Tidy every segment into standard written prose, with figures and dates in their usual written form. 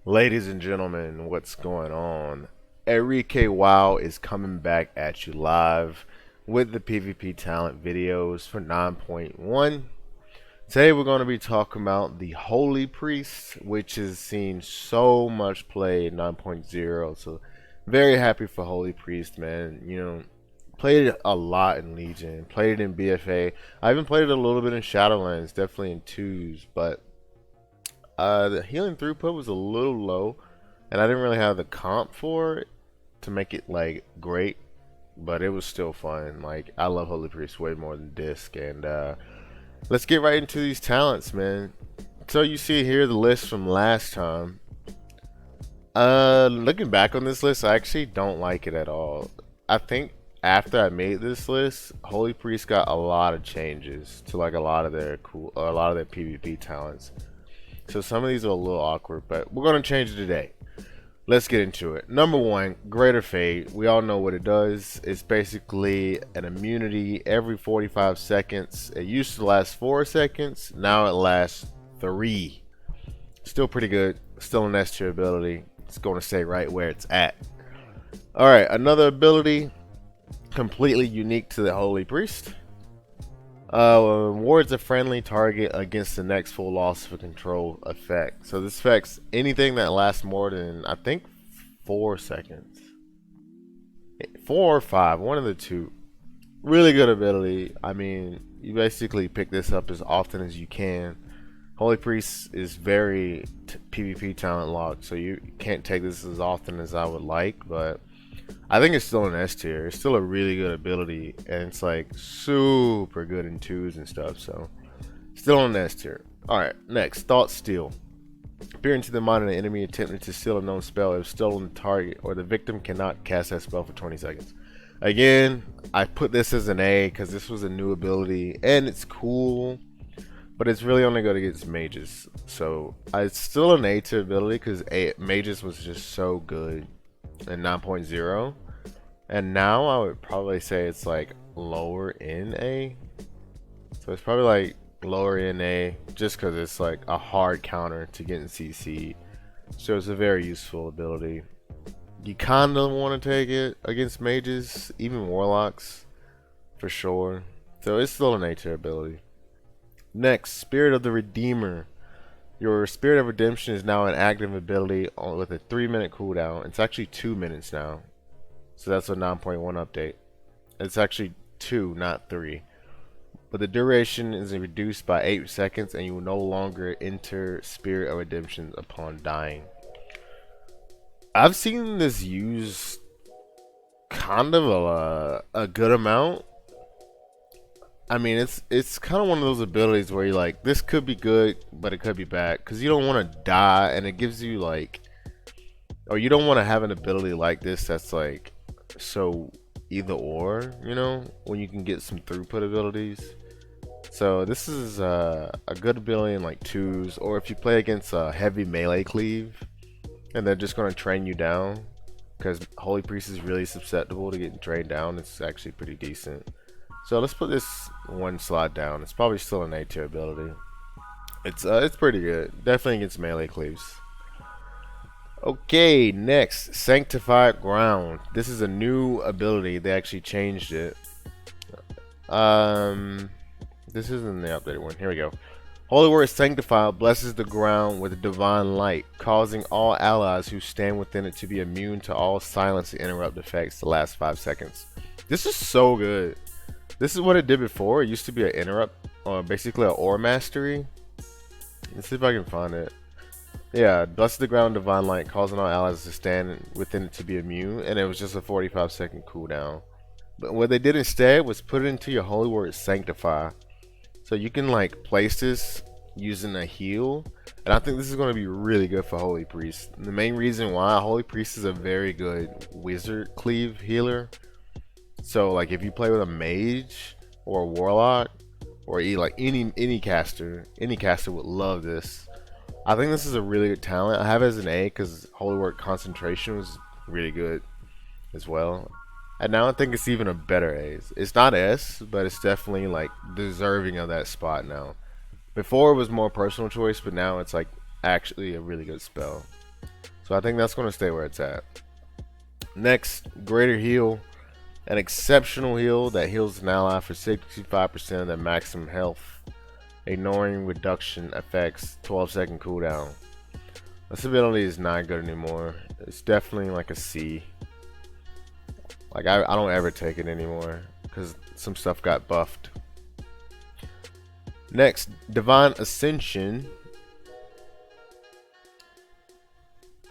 Ladies and gentlemen, what's going on? Enrique Wow is coming back at you live with the PvP talent videos for 9.1. Today we're going to be talking about the Holy Priest, which is seeing so much play in 9.0. So very happy for Holy Priest, man. Played it a lot in Legion, played it in BFA. I even played it a little bit in Shadowlands, definitely in twos, but the healing throughput was a little low, and I didn't really have the comp for it to make it like great, but it was still fun. Like I love Holy Priest way more than Disc, and let's get right into these talents, man. So you see here the list from last time. Looking back on this list, I actually don't like it at all. I think after I made this list, Holy Priest got a lot of changes to like a lot of their PvP talents. So some of these are a little awkward, but we're going to change it today. Let's get into it. Number one, Greater Fade. We all know what it does. It's basically an immunity every 45 seconds. It used to last 4 seconds. Now it lasts 3. Still pretty good. Still an S tier ability. It's going to stay right where it's at. Alright, another ability completely unique to the Holy Priest. Wards a friendly target against the next full loss of a control effect. So this affects anything that lasts more than, I think, 4 seconds. 4 or 5, one of the two. Really good ability. I mean, you basically pick this up as often as you can. Holy Priest is very PvP talent locked, so you can't take this as often as I would like, but I think it's still an S tier. It's still a really good ability, and it's like super good in twos and stuff. So, still on S tier. Alright, next, Thought Steal. Appear into the mind of the enemy attempting to steal a known spell if stolen the target, or the victim cannot cast that spell for 20 seconds. Again, I put this as an A because this was a new ability, and it's cool, but it's really only good against mages. So, it's still an A tier ability because mages was just so good in 9.0, and now I would probably say it's like lower in A. So it's probably like lower in A just because it's like a hard counter to get in CC. So it's a very useful ability. You kind of want to take it against mages, even warlocks, for sure. So it's still an A tier ability. Next, Spirit of the Redeemer. Your Spirit of Redemption is now an active ability with a 3-minute cooldown. It's actually 2 minutes now. So that's a 9.1 update. It's actually 2, not 3. But the duration is reduced by 8 seconds, and you will no longer enter Spirit of Redemption upon dying. I've seen this used kind of a good amount. I mean, it's kind of one of those abilities where you're like, this could be good, but it could be bad, because you don't want to die, and it gives you like, or you don't want to have an ability like this that's like so either or, when you can get some throughput abilities. So this is a good ability in like twos, or if you play against a heavy melee cleave, and they're just going to train you down, because Holy Priest is really susceptible to getting trained down. It's actually pretty decent. So let's put this one slot down. It's probably still an A tier ability. It's pretty good. Definitely against melee cleaves. Okay, next, Sanctified Ground. This is a new ability. They actually changed it. This isn't the updated one. Here we go. Holy Word Sanctified blesses the ground with divine light, causing all allies who stand within it to be immune to all silence and interrupt effects the last 5 seconds. This is so good. This is what it did before. It used to be an interrupt, or basically an ore mastery. Let's see if I can find it. Yeah, bless the ground divine light, causing all allies to stand within it to be immune, and it was just a 45-second cooldown. But what they did instead was put it into your Holy Word Sanctify. So you can like place this using a heal, and I think this is going to be really good for Holy Priest. The main reason why, Holy Priest is a very good wizard cleave healer. So like if you play with a mage or a warlock or like any caster would love this. I think this is a really good talent. I have it as an A because Holy Word Concentration was really good as well. And now I think it's even a better A. It's not S, but it's definitely like deserving of that spot now. Before it was more personal choice, but now it's like actually a really good spell. So I think that's going to stay where it's at. Next, greater heal. An exceptional heal that heals an ally for 65% of their maximum health, ignoring reduction effects, 12-second cooldown. This ability is not good anymore. It's definitely like a C. Like I don't ever take it anymore because some stuff got buffed. Next, Divine Ascension.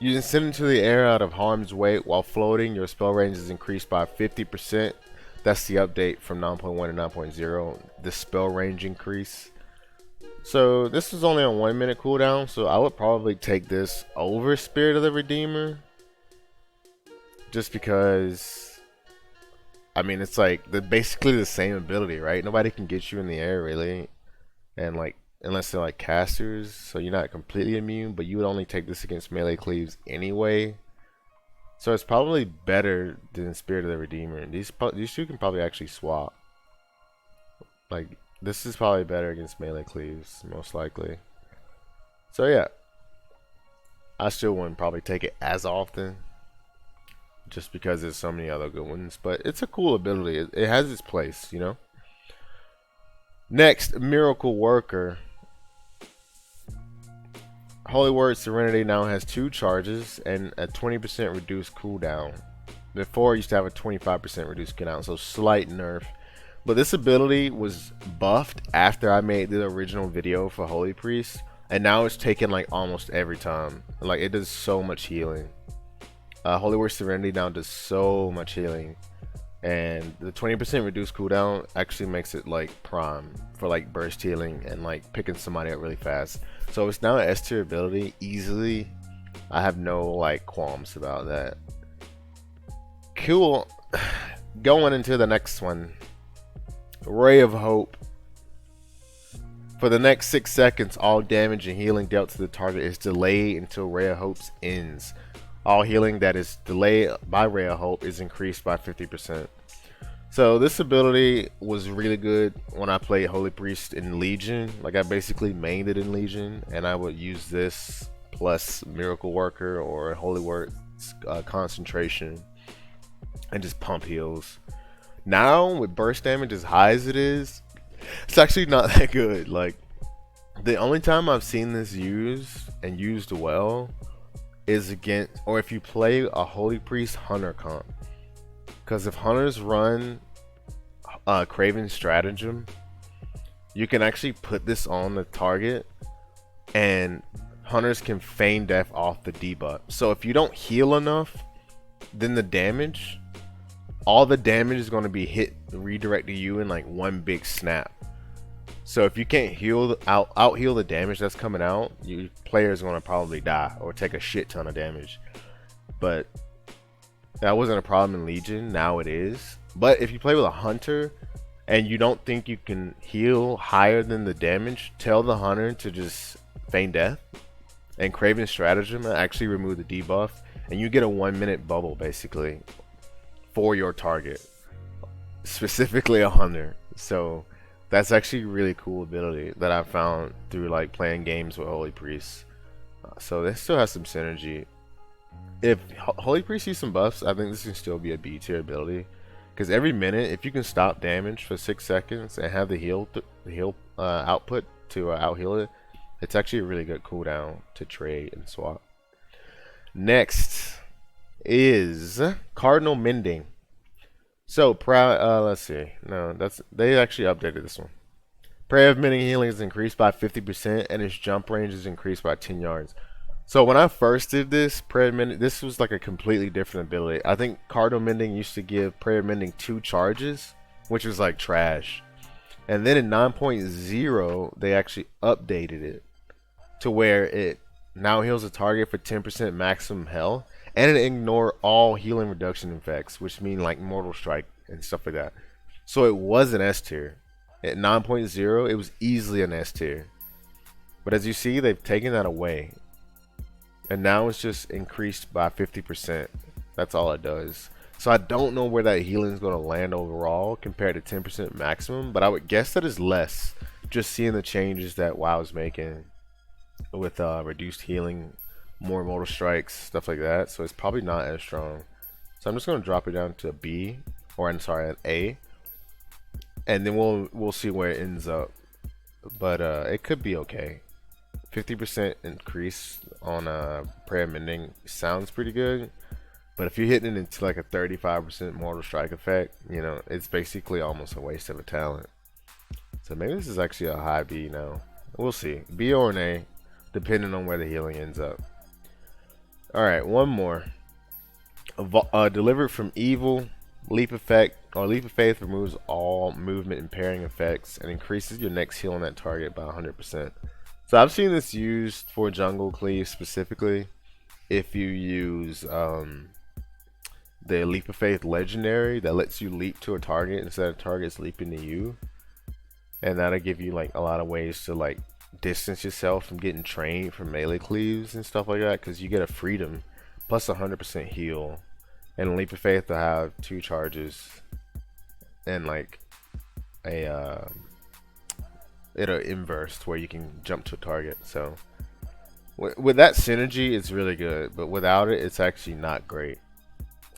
You can send into the air out of harm's way while floating. Your spell range is increased by 50%. That's the update from 9.1 to 9.0. The spell range increase. So this is only on 1 minute cooldown. So I would probably take this over Spirit of the Redeemer. Just because, I mean, it's like basically the same ability, right? Nobody can get you in the air really. And like, unless they're like casters, so you're not completely immune, but you would only take this against melee cleaves anyway. So it's probably better than Spirit of the Redeemer. These two can probably actually swap. Like, this is probably better against melee cleaves, most likely. So yeah, I still wouldn't probably take it as often, just because there's so many other good ones. But it's a cool ability. It has its place, you know. Next, Miracle Worker. Holy Word Serenity now has 2 charges and a 20% reduced cooldown. Before it used to have a 25% reduced cooldown, so slight nerf. But this ability was buffed after I made the original video for Holy Priest, and now it's taken like almost every time. Like, it does so much healing. Holy Word Serenity now does so much healing, and the 20% reduced cooldown actually makes it like prime for like burst healing and like picking somebody up really fast. So it's now an S tier ability easily. I have no like qualms about that. Cool. Going into the next one, Ray of Hope. For the next 6 seconds, all damage and healing dealt to the target is delayed until Ray of Hope ends. All healing that is delayed by Ray of Hope is increased by 50%. So this ability was really good when I played Holy Priest in Legion. Like, I basically mained it in Legion, and I would use this plus Miracle Worker or Holy Word Concentration and just pump heals. Now with burst damage as high as it is, it's actually not that good. Like, the only time I've seen this used and used well is against, or if you play a Holy Priest Hunter comp. Because if Hunters run Craven Stratagem, you can actually put this on the target and Hunters can feign death off the debuff. So if you don't heal enough, then the damage, all the damage is going to be redirected to you in like one big snap. So if you can't heal out heal the damage that's coming out, your player is going to probably die or take a shit ton of damage. But that wasn't a problem in Legion. Now it is. But if you play with a Hunter and you don't think you can heal higher than the damage, tell the Hunter to just feign death and Craven Stratagem and actually remove the debuff, and you get a 1 minute bubble basically for your target, specifically a Hunter. So that's actually a really cool ability that I found through like playing games with Holy Priests. So this still has some synergy. If Holy Priest sees some buffs, I think this can still be a B tier ability, because every minute, if you can stop damage for 6 seconds and have the heal output to out heal it, it's actually a really good cooldown to trade and swap. Next is Cardinal Mending. So let's see. No, they actually updated this one. Prayer of Mending healing is increased by 50%, and its jump range is increased by 10 yards. So when I first did this, Prayer of Mending, this was like a completely different ability. I think Cardinal Mending used to give Prayer of Mending 2 charges, which was like trash. And then in 9.0, they actually updated it to where it now heals a target for 10% maximum health, and it ignore all healing reduction effects, which mean like Mortal Strike and stuff like that. So it was an S tier. At 9.0, it was easily an S tier. But as you see, they've taken that away. And now it's just increased by 50%. That's all it does. So I don't know where that healing is going to land overall compared to 10% maximum, but I would guess that is less, just seeing the changes that WoW is making with reduced healing, more mortal strikes, stuff like that. So it's probably not as strong. So I'm just gonna drop it down to a B, or I'm sorry, an A, and then we'll see where it ends up. But it could be okay. 50% increase on prayer mending sounds pretty good. But if you're hitting it into like a 35% mortal strike effect, you know, it's basically almost a waste of a talent. So maybe this is actually a high B now. We'll see. B or an A, depending on where the healing ends up. Alright, one more. Delivered from evil, leap effect, or leap of faith removes all movement impairing effects and increases your next heal on that target by 100%. So I've seen this used for jungle cleave specifically. If you use the leap of faith legendary that lets you leap to a target instead of targets leaping to you, and that'll give you like a lot of ways to like distance yourself from getting trained from melee cleaves and stuff like that, because you get a freedom plus 100% heal, and leap of faith will have 2 charges and like a it'll inverse where you can jump to a target. So with that synergy, it's really good, but without it, it's actually not great.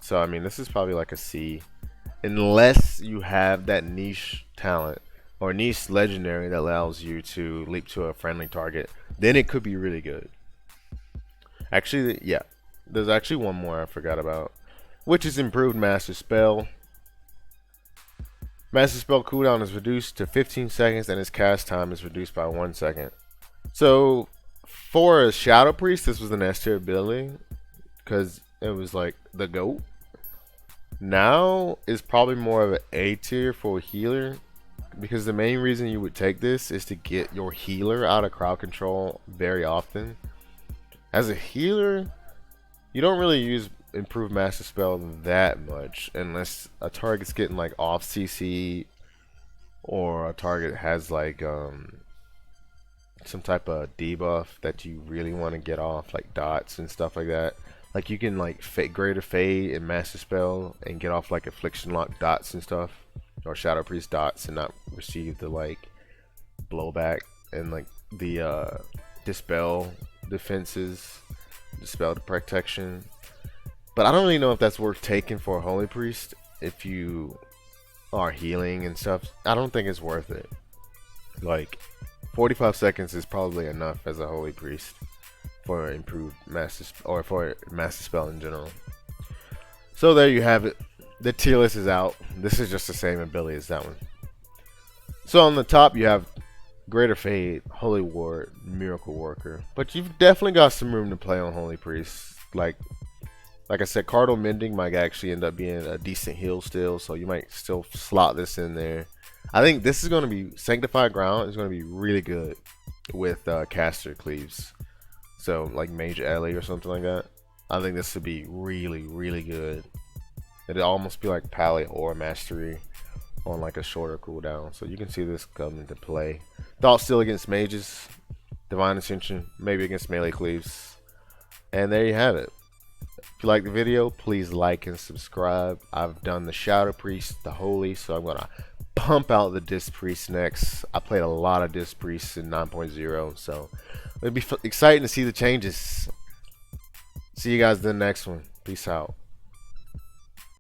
So I mean, this is probably like a C, unless you have that niche talent or niche legendary that allows you to leap to a friendly target. Then it could be really good. Actually, yeah, there's actually one more I forgot about, which is improved master spell. Master spell cooldown is reduced to 15 seconds and its cast time is reduced by 1 second. So for a Shadow Priest, this was an S tier ability because it was like the GOAT. Now is probably more of an A tier for a healer, because the main reason you would take this is to get your healer out of crowd control very often. As a healer, you don't really use improved master spell that much unless a target's getting like off CC, or a target has like some type of debuff that you really want to get off, like dots and stuff like that. Like you can like greater fade and master spell and get off like affliction lock dots and stuff, or shadow priest dots, and not receive the like blowback and like the dispel defenses, dispel the protection. But I don't really know if that's worth taking for a holy priest. If you are healing and stuff, I don't think it's worth it. Like 45 seconds is probably enough as a holy priest for improved master, or for master spell in general. So there you have it. The tier list is out. This is just the same ability as that one. So on the top you have Greater Fade, Holy Ward, Miracle Worker. But you've definitely got some room to play on holy priests. Like I said, Cardinal Mending might actually end up being a decent heal still, so you might still slot this in there. I think this is going to be Sanctified Ground is going to be really good with caster cleaves. So like Mage Ellie or something like that. I think this would be really, really good. It'd almost be like Palette or Mastery on like a shorter cooldown. So you can see this come into play. Thought still against mages, Divine Ascension, maybe against melee cleaves. And there you have it. If you like the video, please like and subscribe. I've done the Shadow Priest, the Holy, so I'm gonna pump out the Disc Priest next. I played a lot of Disc Priests in 9.0, so it'll be exciting to see the changes. See you guys in the next one. Peace out.